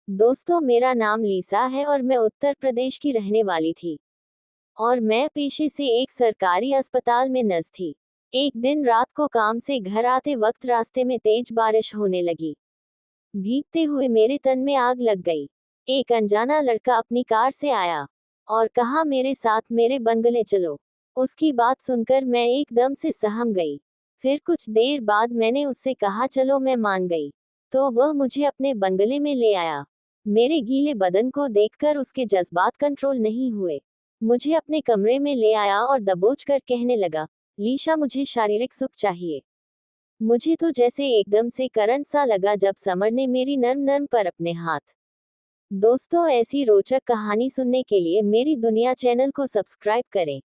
दोस्तों, मेरा नाम लीसा है और मैं उत्तर प्रदेश की रहने वाली थी। और मैं पेशे से एक सरकारी अस्पताल में नर्स थी। एक दिन रात को काम से घर आते वक्त रास्ते में तेज बारिश होने लगी। भीगते हुए मेरे तन में आग लग गई। एक अनजाना लड़का अपनी कार से आया और कहा, मेरे साथ मेरे बंगले चलो। उसकी बात सुनकर मैं एकदम से सहम गई। फिर कुछ देर बाद मैंने उससे कहा, चलो, मैं मान गई। तो वह मुझे अपने बंगले में ले आया। मेरे गीले बदन को देखकर उसके जज्बात कंट्रोल नहीं हुए। मुझे अपने कमरे में ले आया और दबोच कर कहने लगा, लीशा, मुझे शारीरिक सुख चाहिए। मुझे तो जैसे एकदम से करंट सा लगा जब समर ने मेरी नर्म नर्म पर अपने हाथ। दोस्तों, ऐसी रोचक कहानी सुनने के लिए मेरी दुनिया चैनल को सब्सक्राइब करें।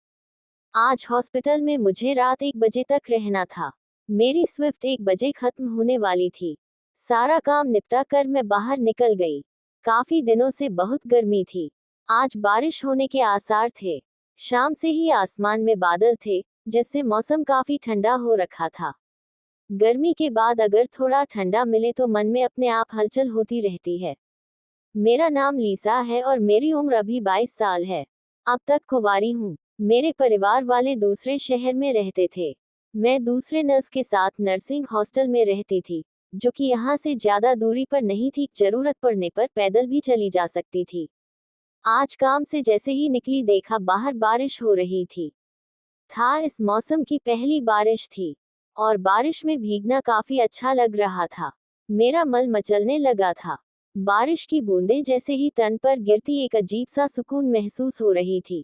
आज हॉस्पिटल में मुझे रात 1 बजे तक रहना था। मेरी स्विफ्ट 1 बजे खत्म होने वाली थी। सारा काम निपटा कर मैं बाहर निकल गई। काफी दिनों से बहुत गर्मी थी। आज बारिश होने के आसार थे। शाम से ही आसमान में बादल थे, जिससे मौसम काफी ठंडा हो रखा था। गर्मी के बाद अगर थोड़ा ठंडा मिले तो मन में अपने आप हलचल होती रहती है। मेरा नाम लीसा है और मेरी उम्र अभी 22 साल है। अब तक कुंवारी हूँ। मेरे परिवार वाले दूसरे शहर में रहते थे। मैं दूसरे नर्स के साथ नर्सिंग हॉस्टल में रहती थी, जो कि यहाँ से ज्यादा दूरी पर नहीं थी। जरूरत पड़ने पर पैदल भी चली जा सकती थी। आज काम से जैसे ही निकली देखा बाहर बारिश हो रही थी। इस मौसम की पहली बारिश थी और बारिश में भीगना काफी अच्छा लग रहा था। मेरा मन मचलने लगा था। बारिश की बूंदें जैसे ही तन पर गिरती एक अजीब सा सुकून महसूस हो रही थी।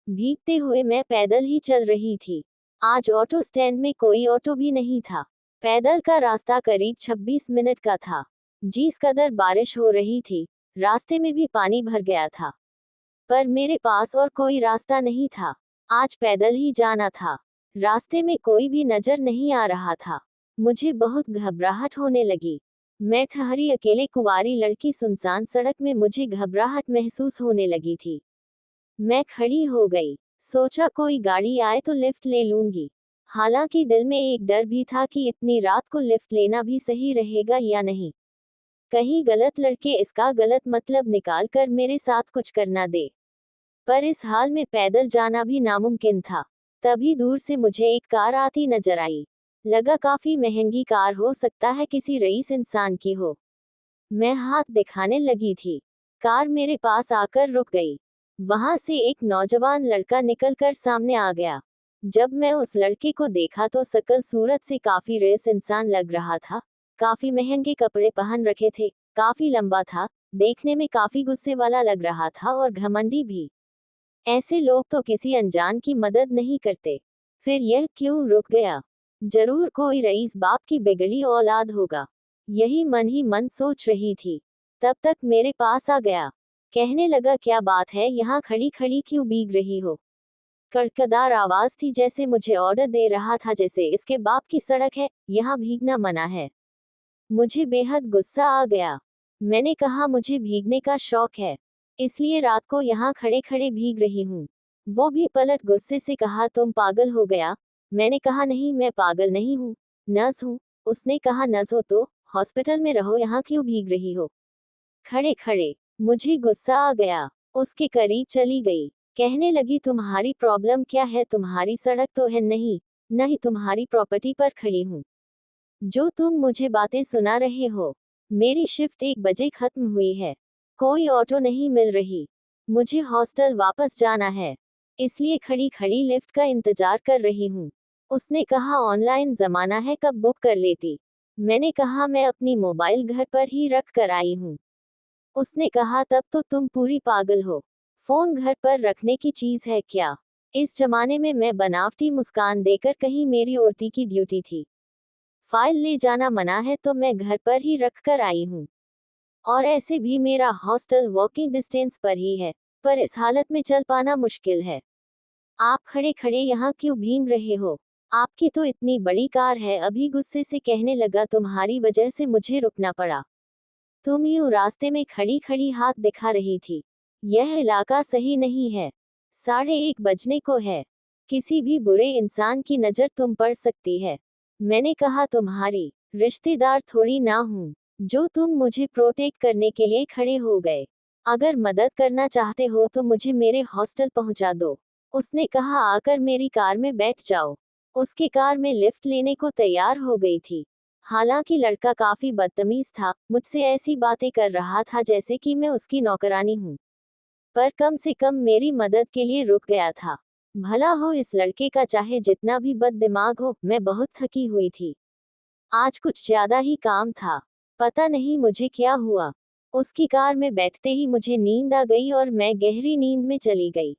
भीगते हुए मैं पैदल ही चल रही थी। आज ऑटो स्टैंड में कोई ऑटो भी नहीं था। पैदल का रास्ता करीब 26 मिनट का था। जिस कदर बारिश हो रही थी, रास्ते में भी पानी भर गया था। पर मेरे पास और कोई रास्ता नहीं था। आज पैदल ही जाना था। रास्ते में कोई भी नजर नहीं आ रहा था। मुझे बहुत घबराहट होने लगी। मैं ठहरी अकेले कुंवारी लड़की सुनसान सड़क में, मुझे घबराहट महसूस होने लगी थी। मैं खड़ी हो गई। सोचा कोई गाड़ी आए तो लिफ्ट ले लूंगी। हालांकि दिल में एक डर भी था कि इतनी रात को लिफ्ट लेना भी सही रहेगा या नहीं। कहीं गलत लड़के इसका गलत मतलब निकाल कर मेरे साथ कुछ करना दे। पर इस हाल में पैदल जाना भी नामुमकिन था। तभी दूर से मुझे एक कार आती नजर आई। लगा काफी महंगी कार हो सकता है, किसी रईस इंसान की हो। मैं हाथ दिखाने लगी थी। कार मेरे पास आकर रुक गई। वहां से एक नौजवान लड़का निकलकर सामने आ गया। जब मैं उस लड़के को देखा तो शकल सूरत से काफी रईस इंसान लग रहा था। काफी महंगे कपड़े पहन रखे थे, काफी लंबा था, देखने में काफी गुस्से वाला लग रहा था और घमंडी भी। ऐसे लोग तो किसी अनजान की मदद नहीं करते। फिर यह क्यों रुक गया? जरूर कोई रईस बाप की बिगड़ी औलाद होगा। यही मन ही मन सोच रही थी। तब तक मेरे पास आ गया। कहने लगा, क्या बात है, यहाँ खड़ी खड़ी क्यों भीग रही हो? कड़कदार आवाज थी, जैसे मुझे ऑर्डर दे रहा था, जैसे इसके बाप की सड़क है, यहाँ भीगना मना है। मुझे बेहद गुस्सा आ गया। मैंने कहा, मुझे भीगने का शौक है, इसलिए रात को यहाँ खड़े खड़े भीग रही हूँ। वो भी पलट गुस्से से कहा, तुम पागल हो गया? मैंने कहा, नहीं, मैं पागल नहीं हूँ, नर्स हूँ। उसने कहा, नर्स हो तो हॉस्पिटल में रहो, यहाँ क्यों भीग रही हो खड़े खड़े? मुझे गुस्सा आ गया। उसके करीब चली गई। कहने लगी, तुम्हारी प्रॉब्लम क्या है? तुम्हारी सड़क तो है नहीं, नहीं तुम्हारी प्रॉपर्टी पर खड़ी हूँ। जो तुम मुझे बातें सुना रहे हो। मेरी शिफ्ट 1 बजे खत्म हुई है। कोई ऑटो नहीं मिल रही। मुझे हॉस्टल वापस जाना है, इसलिए खड़ी खड़ी लिफ्ट का इंतजार कर रही हूँ। उसने कहा, ऑनलाइन जमाना है, कब बुक कर लेती? मैंने कहा, मैं अपनी मोबाइल घर पर ही रख कर आई हूँ। उसने कहा, तब तो तुम पूरी पागल हो। फोन घर पर रखने की चीज है क्या? इस जमाने में मैं बनावटी मुस्कान देकर, कहीं मेरी औरती की ड्यूटी थी। फाइल ले जाना मना है तो मैं घर पर ही रख कर आई हूँ। और ऐसे भी मेरा हॉस्टल वॉकिंग डिस्टेंस पर ही है, पर इस हालत में चल पाना मुश्किल है। आप खड़े खड़े यहाँ क्यों भीग रहे हो? आपकी तो इतनी बड़ी कार है। अभी गुस्से से कहने लगा, तुम्हारी वजह से मुझे रुकना पड़ा। तुम यूं रास्ते में खड़ी खड़ी हाथ दिखा रही थी। यह इलाका सही नहीं है। 1:30 बजने को है। किसी भी बुरे इंसान की नजर तुम पड़ सकती है। मैंने कहा, तुम्हारी रिश्तेदार थोड़ी ना हूं, जो तुम मुझे प्रोटेक्ट करने के लिए खड़े हो गए। अगर मदद करना चाहते हो तो मुझे मेरे हॉस्टल पहुंचा दो। उसने कहा, आकर मेरी कार में बैठ जाओ। उसकी कार में लिफ्ट लेने को तैयार हो गई थी। हालांकि लड़का काफी बदतमीज था, मुझसे ऐसी बातें कर रहा था जैसे कि मैं उसकी नौकरानी हूँ। पर कम से कम मेरी मदद के लिए रुक गया था। भला हो इस लड़के का, चाहे जितना भी बद दिमाग हो। मैं बहुत थकी हुई थी। आज कुछ ज्यादा ही काम था। पता नहीं मुझे क्या हुआ। उसकी कार में बैठते ही मुझे नींद आ गई और मैं गहरी नींद में चली गई।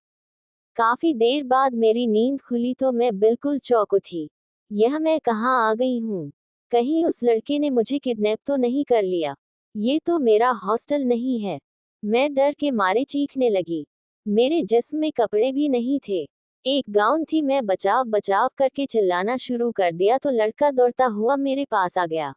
काफी देर बाद मेरी नींद खुली तो मैं बिल्कुल चौंक उठी। यह मैं कहाँ आ गई हूँ? कहीं उस लड़के ने मुझे किडनैप तो नहीं कर लिया? ये तो मेरा हॉस्टल नहीं है। मैं डर के मारे चीखने लगी। मेरे जिस्म में कपड़े भी नहीं थे, एक गाउन थी। मैं बचाव बचाव करके चिल्लाना शुरू कर दिया तो लड़का दौड़ता हुआ मेरे पास आ गया।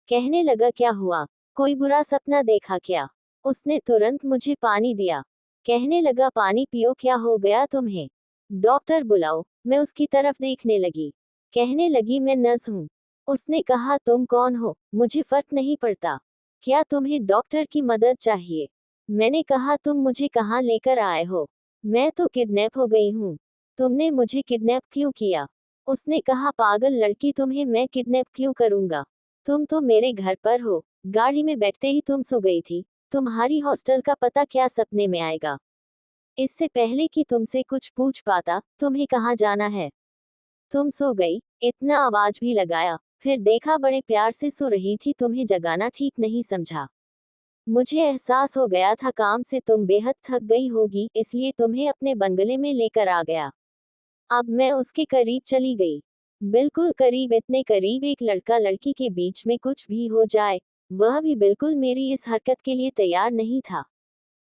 कहने लगा, क्या हुआ? कोई बुरा सपना देखा क्या? उसने तुरंत मुझे पानी दिया। कहने लगा, पानी पियो, क्या हो गया तुम्हें? डॉक्टर बुलाओ। मैं उसकी तरफ देखने लगी। कहने लगी, मैं नर्स हूँ। उसने कहा, तुम कौन हो? मुझे फर्क नहीं पड़ता। क्या तुम्हें डॉक्टर की मदद चाहिए? मैंने कहा, तुम मुझे कहाँ लेकर आए हो? मैं तो किडनैप हो गई हूँ। तुमने मुझे किडनैप क्यों किया? उसने कहा, पागल लड़की, तुम्हें मैं किडनैप क्यों करूंगा? तुम तो मेरे घर पर हो। गाड़ी में बैठते ही तुम सो गई थी। तुम्हारी हॉस्टल का पता क्या सपने में आएगा? इससे पहले कि तुमसे कुछ पूछ पाता, तुम्हें कहाँ जाना है? तुम सो गई। इतना आवाज भी लगाया, फिर देखा बड़े प्यार से सो रही थी, तुम्हें जगाना ठीक नहीं समझा। मुझे एहसास हो गया था काम से तुम बेहद थक गई होगी, इसलिए तुम्हें अपने बंगले में लेकर आ गया। अब मैं उसके करीब चली गई। बिल्कुल करीब, इतने करीब एक लड़का लड़की के बीच में कुछ भी हो जाए। वह भी बिल्कुल मेरी इस हरकत के लिए तैयार नहीं था।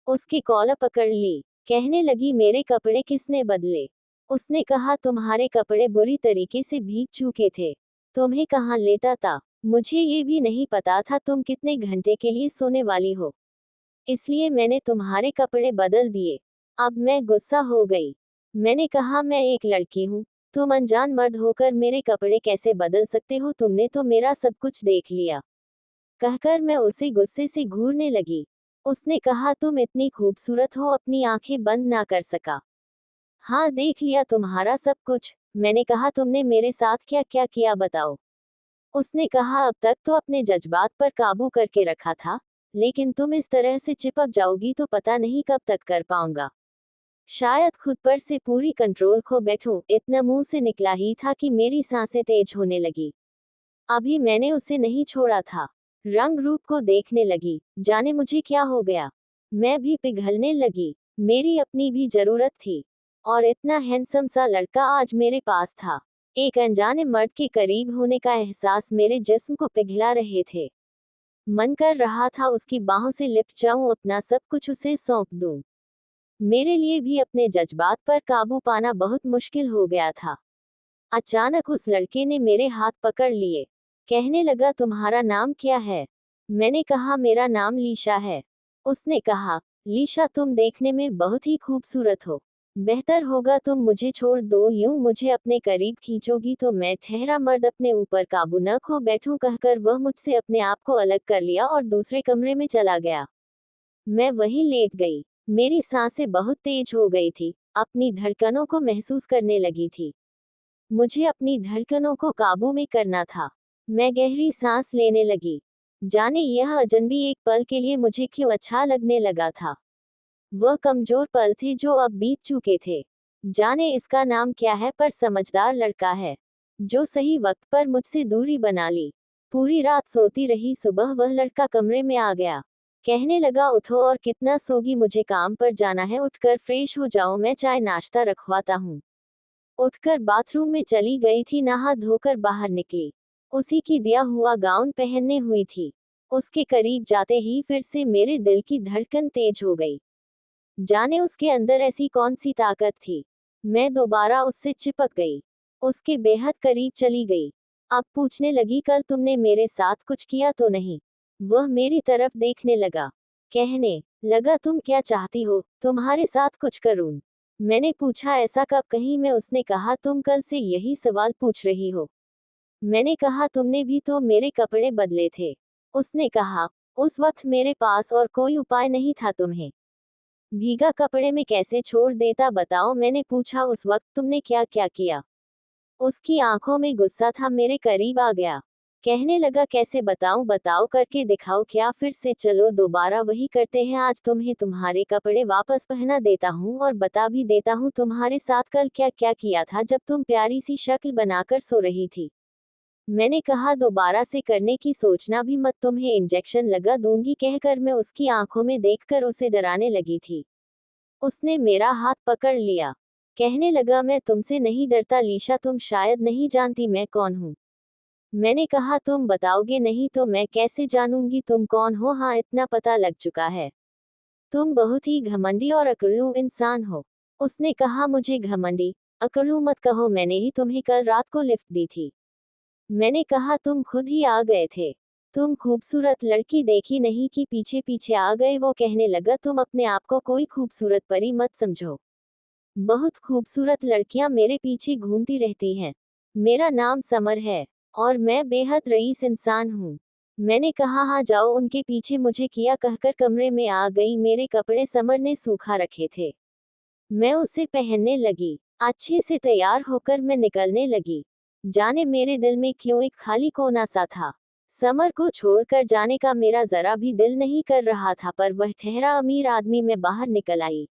उसकी कॉलर पकड़ ली। कहने लगी, मेरे कपड़े किसने बदले? उसने कहा, तुम्हारे कपड़े बुरी तरीके से भीग चुके थे। तुम्हें कहाँ लेटा था? मुझे ये भी नहीं पता था तुम कितने घंटे के लिए सोने वाली हो, इसलिए मैंने तुम्हारे कपड़े बदल दिए। अब मैं गुस्सा हो गई। मैंने कहा, मैं एक लड़की हूँ। तुम अनजान मर्द होकर मेरे कपड़े कैसे बदल सकते हो? तुमने तो मेरा सब कुछ देख लिया। कहकर मैं उसे गुस्से से घूरने लगी। उसने कहा, तुम इतनी खूबसूरत हो, अपनी आंखें बंद ना कर सका? हाँ, देख लिया तुम्हारा सब कुछ। मैंने कहा, तुमने मेरे साथ क्या क्या किया बताओ। उसने कहा, अब तक तो अपने जज्बात पर काबू करके रखा था, लेकिन तुम इस तरह से चिपक जाओगी तो पता नहीं कब तक कर पाऊंगा। शायद खुद पर से पूरी कंट्रोल खो बैठूं। इतना मुंह से निकला ही था कि मेरी सांसें तेज होने लगी। अभी मैंने उसे नहीं छोड़ा था। रंग रूप को देखने लगी, जाने मुझे क्या हो गया। मैं भी पिघलने लगी। मेरी अपनी भी जरूरत थी। और इतना हैंडसम सा लड़का आज मेरे पास था। एक अनजाने मर्द के करीब होने का एहसास मेरे जिस्म को पिघला रहे थे। मन कर रहा था उसकी बाहों से लिपट जाऊं, अपना सब कुछ उसे सौंप दूं। मेरे लिए भी अपने जज्बात पर काबू पाना बहुत मुश्किल हो गया था। अचानक उस लड़के ने मेरे हाथ पकड़ लिए। कहने लगा, तुम्हारा नाम क्या है? मैंने कहा, मेरा नाम लीशा है। उसने कहा, लीशा, तुम देखने में बहुत ही खूबसूरत हो। बेहतर होगा तुम मुझे छोड़ दो, यूं मुझे अपने करीब खींचोगी तो मैं ठहरा मर्द अपने ऊपर काबू न खो बैठूं। कहकर वह मुझसे अपने आप को अलग कर लिया और दूसरे कमरे में चला गया। मैं वहीं लेट गई। मेरी सांसें बहुत तेज हो गई थी, अपनी धड़कनों को महसूस करने लगी थी। मुझे अपनी धड़कनों को काबू में करना था। मैं गहरी सांस लेने लगी। जाने यह अजनबी एक पल के लिए मुझे क्यों अच्छा लगने लगा था। वह कमजोर पल थे जो अब बीत चुके थे। जाने इसका नाम क्या है, पर समझदार लड़का है, जो सही वक्त पर मुझसे दूरी बना ली। पूरी रात सोती रही, सुबह वह लड़का कमरे में आ गया। कहने लगा, उठो, और कितना सोगी, मुझे काम पर जाना है, उठकर फ्रेश हो जाओ, मैं चाय नाश्ता रखवाता हूँ। उठकर बाथरूम में चली गई थी, नहा धोकर बाहर निकली। उसी की दिया हुआ गाउन पहनने हुई थी। उसके करीब जाते ही फिर से मेरे दिल की धड़कन तेज हो गई। जाने उसके अंदर ऐसी कौन सी ताकत थी। मैं दोबारा उससे चिपक गई। उसके बेहद करीब चली गई। अब पूछने लगी, कल तुमने मेरे साथ कुछ किया तो नहीं? वह मेरी तरफ देखने लगा। कहने लगा, तुम क्या चाहती हो, तुम्हारे साथ कुछ करूं? मैंने पूछा, ऐसा कब? कहीं मैं? उसने कहा, तुम कल से यही सवाल पूछ रही हो। मैंने कहा, तुमने भी तो मेरे कपड़े बदले थे। उसने कहा, उस वक्त मेरे पास और कोई उपाय नहीं था तुम्हें भीगा कपड़े में कैसे छोड़ देता बताओ। मैंने पूछा, उस वक्त तुमने क्या क्या किया। उसकी आंखों में गुस्सा था, मेरे करीब आ गया। कहने लगा, कैसे बताऊं, बताओ, करके दिखाओ क्या। फिर से चलो दोबारा वही करते हैं। आज तुम्हें तुम्हारे कपड़े वापस पहना देता हूं और बता भी देता हूं तुम्हारे साथ कल क्या क्या किया था जब तुम प्यारी सी शक्ल बनाकर सो रही थी। मैंने कहा, दोबारा से करने की सोचना भी मत, तुम्हें इंजेक्शन लगा दूंगी। कहकर मैं उसकी आंखों में देखकर उसे डराने लगी थी। उसने मेरा हाथ पकड़ लिया। कहने लगा, मैं तुमसे नहीं डरता लीशा, तुम शायद नहीं जानती मैं कौन हूँ। मैंने कहा, तुम बताओगे नहीं तो मैं कैसे जानूंगी तुम कौन हो। हाँ, इतना पता लग चुका है, तुम बहुत ही घमंडी और अकड़ू इंसान हो। उसने कहा, मुझे घमंडी अकड़ू मत कहो, मैंने ही तुम्हें कल रात को लिफ्ट दी थी। मैंने कहा, तुम खुद ही आ गए थे। तुम खूबसूरत लड़की देखी नहीं कि पीछे पीछे आ गए। वो कहने लगा, तुम अपने आप को कोई खूबसूरत परी मत समझो। बहुत खूबसूरत लड़कियां मेरे पीछे घूमती रहती हैं। मेरा नाम समर है और मैं बेहद रईस इंसान हूँ। मैंने कहा, हाँ जाओ उनके पीछे, मुझे किया कहकर कमरे में आ गई। मेरे कपड़े समर ने सूखा रखे थे, मैं उसे पहनने लगी। अच्छे से तैयार होकर मैं निकलने लगी। जाने मेरे दिल में क्यों एक खाली कोना सा था। समर को छोड़कर जाने का मेरा जरा भी दिल नहीं कर रहा था, पर वह ठहरा अमीर आदमी। मैं बाहर निकल आई।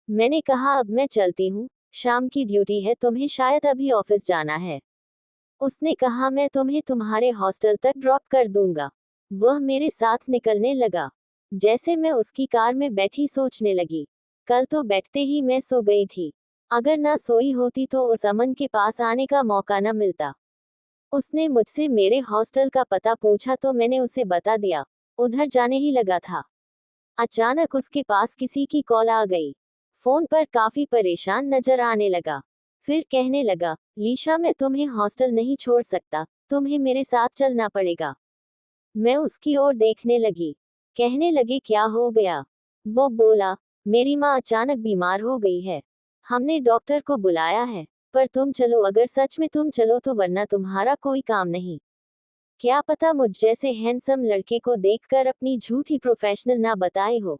मैंने कहा, अब मैं चलती हूँ, शाम की ड्यूटी है, तुम्हें शायद अभी ऑफिस जाना है। उसने कहा, मैं तुम्हें तुम्हारे हॉस्टल तक ड्रॉप कर दूंगा। वह मेरे साथ निकलने लगा। जैसे मैं उसकी कार में बैठी सोचने लगी, कल तो बैठते ही मैं सो गई थी। अगर ना सोई होती तो उस अमन के पास आने का मौका न मिलता। उसने मुझसे मेरे हॉस्टल का पता पूछा तो मैंने उसे बता दिया। उधर जाने ही लगा था, अचानक उसके पास किसी की कॉल आ गई। फोन पर काफी परेशान नजर आने लगा। फिर कहने लगा, लीशा मैं तुम्हें हॉस्टल नहीं छोड़ सकता, तुम्हें मेरे साथ चलना पड़ेगा। मैं उसकी ओर देखने लगी। कहने लगे, क्या हो गया। वो बोला, मेरी माँ अचानक बीमार हो गई है, हमने डॉक्टर को बुलाया है। पर तुम चलो, अगर सच में तुम चलो तो, वरना तुम्हारा कोई काम नहीं। क्या पता मुझ जैसे हैंडसम लड़के को देखकर अपनी झूठी प्रोफेशनल ना बताए हो।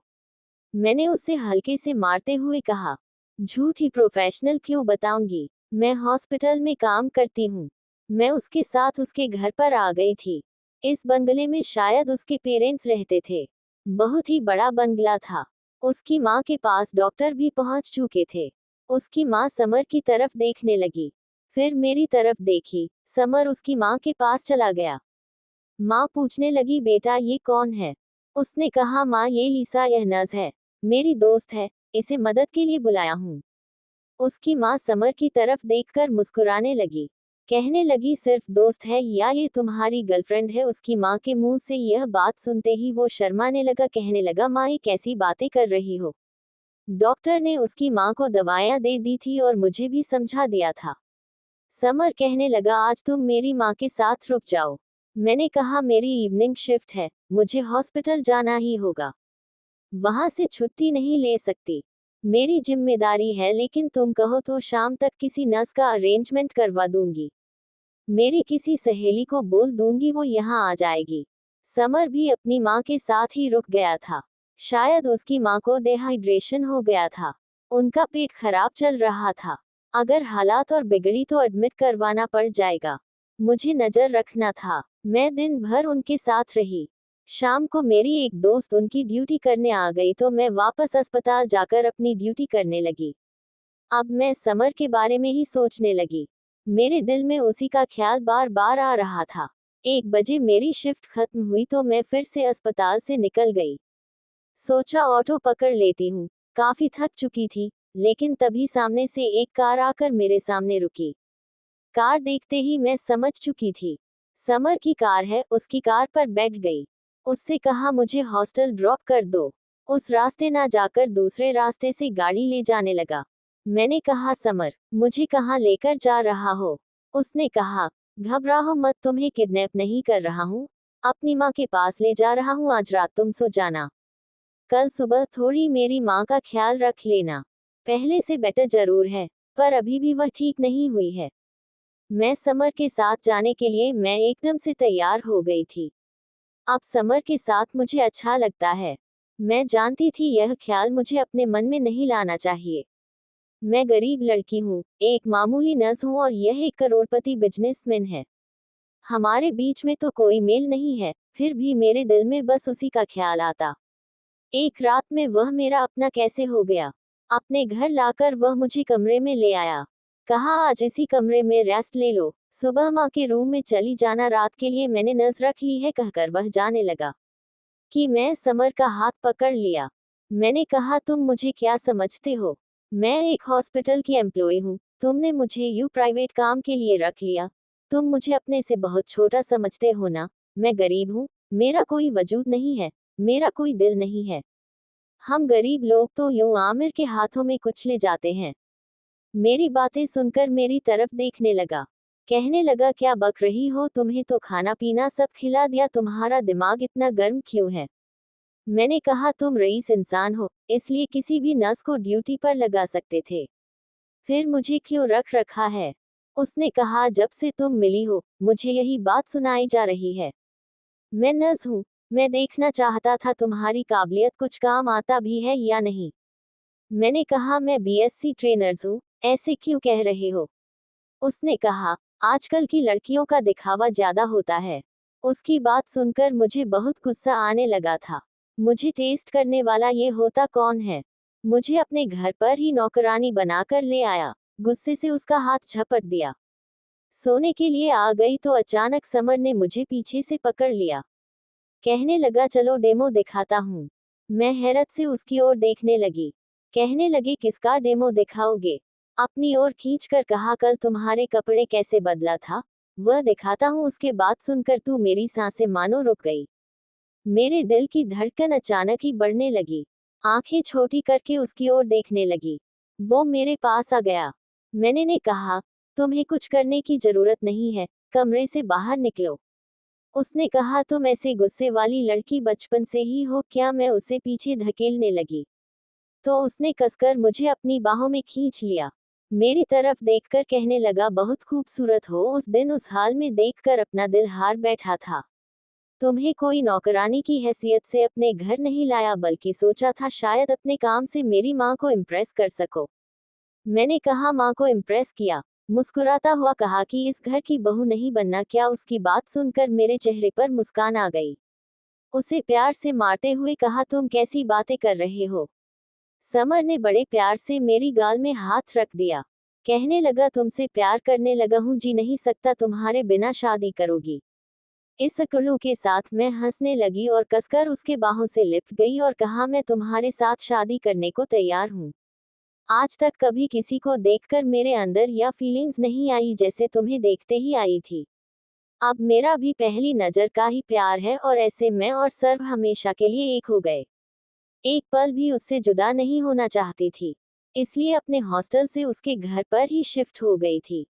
मैंने उसे हल्के से मारते हुए कहा, झूठी प्रोफेशनल क्यों बताऊंगी, मैं हॉस्पिटल में काम करती हूँ। मैं उसके साथ उसके घर पर आ गई थी। इस बंगले में शायद उसके पेरेंट्स रहते थे। बहुत ही बड़ा बंगला था। उसकी माँ के पास डॉक्टर भी पहुंच चुके थे। उसकी माँ समर की तरफ देखने लगी, फिर मेरी तरफ देखी। समर उसकी माँ के पास चला गया। माँ पूछने लगी, बेटा ये कौन है। उसने कहा, माँ ये लीसा, यह नज है, मेरी दोस्त है, इसे मदद के लिए बुलाया हूँ। उसकी माँ समर की तरफ देखकर मुस्कुराने लगी। कहने लगी, सिर्फ दोस्त है या ये तुम्हारी गर्लफ्रेंड है। उसकी माँ के मुंह से यह बात सुनते ही वो शर्माने लगा। कहने लगा, माँ ये कैसी बातें कर रही हो। डॉक्टर ने उसकी माँ को दवाइयाँ दे दी थी और मुझे भी समझा दिया था। समर कहने लगा, आज तुम मेरी माँ के साथ रुक जाओ। मैंने कहा, मेरी इवनिंग शिफ्ट है, मुझे हॉस्पिटल जाना ही होगा, वहां से छुट्टी नहीं ले सकती। मेरी जिम्मेदारी है, लेकिन तुम कहो तो शाम तक किसी नर्स का अरेंजमेंट करवा दूंगी। मेरी किसी सहेली को बोल दूंगी, वो यहाँ आ जाएगी। समर भी अपनी माँ के साथ ही रुक गया था। शायद उसकी माँ को डिहाइड्रेशन हो गया था। उनका पेट खराब चल रहा था। अगर हालात और बिगड़ी तो एडमिट करवाना पड़ जाएगा। मुझे नजर रखना था। मैं दिन भर उनके साथ रही। शाम को मेरी एक दोस्त उनकी ड्यूटी करने आ गई तो मैं वापस अस्पताल जाकर अपनी ड्यूटी करने लगी। अब मैं समर के बारे में ही सोचने लगी। मेरे दिल में उसी का ख्याल बार बार आ रहा था। 1 बजे मेरी शिफ्ट खत्म हुई तो मैं फिर से अस्पताल से निकल गई। सोचा ऑटो पकड़ लेती हूँ, काफी थक चुकी थी। लेकिन तभी सामने से एक कार आकर मेरे सामने रुकी। कार देखते ही मैं समझ चुकी थी, समर की कार है। उसकी कार पर बैठ गई। उससे कहा, मुझे हॉस्टल ड्रॉप कर दो। उस रास्ते ना जाकर दूसरे रास्ते से गाड़ी ले जाने लगा। मैंने कहा, समर मुझे कहाँ लेकर जा रहा हो। उसने कहा, घबराओ मत, तुम्हें किडनैप नहीं कर रहा हूँ, अपनी माँ के पास ले जा रहा हूँ। आज रात तुम सो जाना, कल सुबह थोड़ी मेरी माँ का ख्याल रख लेना। पहले से बेटर जरूर है, पर अभी भी वह ठीक नहीं हुई है। मैं समर के साथ जाने के लिए मैं एकदम से तैयार हो गई थी। अब समर के साथ मुझे अच्छा लगता है। मैं जानती थी यह ख्याल मुझे अपने मन में नहीं लाना चाहिए। मैं गरीब लड़की हूँ, एक मामूली नर्स हूँ और यह एक करोड़पति बिजनेसमैन है। हमारे बीच में तो कोई मेल नहीं है, फिर भी मेरे दिल में बस उसी का ख्याल आता। एक रात में वह मेरा अपना कैसे हो गया। अपने घर लाकर वह मुझे कमरे में ले आया। कहा आज इसी कमरे में रेस्ट ले लो, सुबह माँ के रूम में चली जाना, रात के लिए मैंने नर्स रख ली है, कहकर वह जाने लगा कि मैं समर का हाथ पकड़ लिया। मैंने कहा तुम मुझे क्या समझते हो? मैं एक हॉस्पिटल की एम्प्लॉय हूँ, तुमने मुझे यू प्राइवेट काम के लिए रख लिया। तुम मुझे अपने से बहुत छोटा समझते हो ना? मैं गरीब हूँ, मेरा कोई वजूद नहीं है, मेरा कोई दिल नहीं है। हम गरीब लोग तो यूं आमिर के हाथों में कुचले जाते हैं। मेरी बातें सुनकर मेरी तरफ देखने लगा। कहने लगा क्या बक रही हो, तुम्हें तो खाना पीना सब खिला दिया, तुम्हारा दिमाग इतना गर्म क्यों है? मैंने कहा तुम रईस इंसान हो, इसलिए किसी भी नर्स को ड्यूटी पर लगा सकते थे, फिर मुझे क्यों रख रखा है? उसने कहा जब से तुम मिली हो, मुझे यही बात सुनाई जा रही है। मैं नर्स हूँ, मैं देखना चाहता था तुम्हारी काबिलियत कुछ काम आता भी है या नहीं। मैंने कहा मैं बीएससी ट्रेनर्स हूँ, ऐसे क्यों कह रहे हो? उसने कहा आजकल की लड़कियों का दिखावा ज्यादा होता है। उसकी बात सुनकर मुझे बहुत गुस्सा आने लगा था। मुझे टेस्ट करने वाला ये होता कौन है? मुझे अपने घर पर ही नौकरानी बनाकर ले आया। गुस्से से उसका हाथ झपट दिया। सोने के लिए आ गई तो अचानक समर ने मुझे पीछे से पकड़ लिया। कहने लगा चलो डेमो दिखाता हूँ। मैं हैरत से उसकी ओर देखने लगी। कहने लगे किसका डेमो दिखाओगे? अपनी ओर खींचकर कहा कल तुम्हारे कपड़े कैसे बदला था, वह दिखाता हूँ। उसके बात सुनकर तू मेरी सांसें मानो रुक गई। मेरे दिल की धड़कन अचानक ही बढ़ने लगी। आंखें छोटी करके उसकी ओर देखने लगी। वो मेरे पास आ गया। मैंने ने कहा तुम्हें कुछ करने की जरूरत नहीं है, कमरे से बाहर निकलो। उसने कहा तुम ऐसे गुस्से वाली लड़की बचपन से ही हो क्या? मैं उसे पीछे धकेलने लगी तो उसने कसकर मुझे अपनी बाहों में खींच लिया। मेरी तरफ देखकर कहने लगा बहुत खूबसूरत हो। उस दिन उस हाल में देखकर अपना दिल हार बैठा था। तुम्हें कोई नौकरानी की हैसियत से अपने घर नहीं लाया, बल्कि सोचा था शायद अपने काम से मेरी माँ को इम्प्रेस कर सको। मैंने कहा माँ को इम्प्रेस किया? मुस्कुराता हुआ कहा कि इस घर की बहू नहीं बनना क्या? उसकी बात सुनकर मेरे चेहरे पर मुस्कान आ गई। उसे प्यार से मारते हुए कहा तुम कैसी बातें कर रहे हो? समर ने बड़े प्यार से मेरी गाल में हाथ रख दिया। कहने लगा तुमसे प्यार करने लगा हूँ, जी नहीं सकता तुम्हारे बिना, शादी करोगी? इस अकड़ों के साथ मैं हंसने लगी और कसकर उसके बाहों से लिपट गई और कहा मैं तुम्हारे साथ शादी करने को तैयार हूँ। आज तक कभी किसी को देखकर मेरे अंदर या फीलिंग्स नहीं आई जैसे तुम्हें देखते ही आई थी। अब मेरा भी पहली नजर का ही प्यार है और ऐसे मैं और सर्व हमेशा के लिए एक हो गए। एक पल भी उससे जुदा नहीं होना चाहती थी, इसलिए अपने हॉस्टल से उसके घर पर ही शिफ्ट हो गई थी।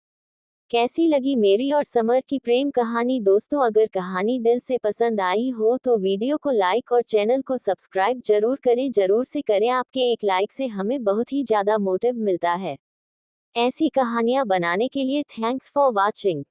कैसी लगी मेरी और समर की प्रेम कहानी दोस्तों? अगर कहानी दिल से पसंद आई हो तो वीडियो को लाइक और चैनल को सब्सक्राइब जरूर करें, जरूर से करें। आपके एक लाइक से हमें बहुत ही ज्यादा मोटिव मिलता है ऐसी कहानियां बनाने के लिए। Thanks for watching.